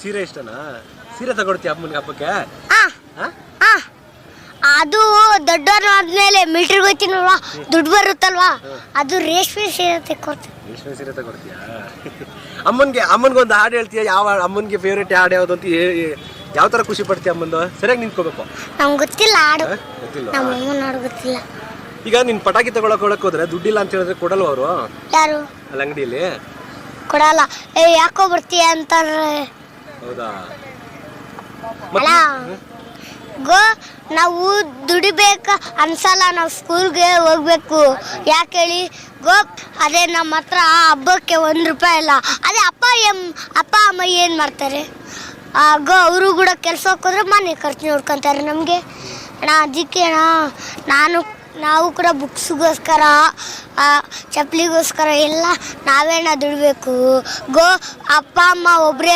ಸೀರೆ ಇಷ್ಟನಾ? ಸೀರೆ ತಗೊಡ್ತೀಯ ಅಮ್ಮನಿಗೆ ಹಬ್ಬಕ್ಕೆ? ಅದು ದೊಡ್ಡವ್ರು ಆದ್ಮೇಲೆ ಮಿಲ್ಟ್ರಿಗೆ ಹೋಗ್ತೀನಲ್ವಾ, ದುಡ್ಡು ಬರುತ್ತಲ್ವಾ, ಅದು ರೇಷ್ಮೆ ಸೀರೆ ತಗೊಡ್ತೀನಿ. ರೇಷ್ಮೆ ಸೀರೆ ತಗೊಡ್ತೀಯಾ? ಅಮ್ಮನ್ಗೊಂದು ಹಾಡು ಹೇಳ್ತೀಯ? ಯಾವ ಅಮ್ಮನಿಗೆ ಫೇವ್ರೇಟ್ ಹಾಡು ಯಾವ್ದು ಅಂತ ಯಾವ ತರ ಖುಷಿ ಪಡ್ತೀಯ ಅಮ್ಮಂದು? ಸರಿಯಾಗಿ ನಿಂತ್ಕೋಬೇಕು. ನಮ್ಗೆ ಗೊತ್ತಿಲ್ಲ ಹಾಡು, ಗೊತ್ತಿಲ್ಲ. ನಮ್ಮ ಅಮ್ಮನ ಹಾಡು ಗೊತ್ತಿಲ್ಲ. ಈಗ ನೀನ್ ಪಟಾಕಿ ತಗೊಳಕ್ ಹೋದ್ರೆ ದುಡ್ಡಿಲ್ಲ ಅಂತ ಹೇಳಿದ್ರೆ ಕೊಡಲ್ವ ಅವರು? ಯಾರು? ಅಲ್ಲಿ ಅಂಗಡಿಯಲ್ಲಿ ಕೊಡಲ್ಲ. ಯಾಕೋ ಬರ್ತೀಯ ಅಂತಾರೆ. ಹೌದಾ? ಅಲ್ಲ ನಾವು ದುಡಿಬೇಕ ಅನ್ಸಲ್ಲ, ನಾವು ಸ್ಕೂಲ್ಗೆ ಹೋಗ್ಬೇಕು. ಯಾಕೆ ಹೇಳಿ ಅದೇ ನಮ್ಮ ಹತ್ರ ಹಬ್ಬಕ್ಕೆ ₹1 ಇಲ್ಲ. ಅದೇ ಅಪ್ಪ ಅಮ್ಮ ಏನು ಮಾಡ್ತಾರೆ? ಅವರು ಕೂಡ ಕೆಲ್ಸಕ್ಕೆ ಹೋದ್ರೆ ಮನೆ ಖರ್ಚು ನೋಡ್ಕೊತಾರೆ ನಮಗೆ. ಅದಕ್ಕೆ ನಾವು ಕೂಡ ಬುಕ್ಸ್ಗೋಸ್ಕರ ಚಪ್ಪಲಿಗೋಸ್ಕರ ಎಲ್ಲ ನಾವೇನ ದುಡಿಬೇಕು. ಅಪ್ಪ ಅಮ್ಮ ಒಬ್ಬರೇ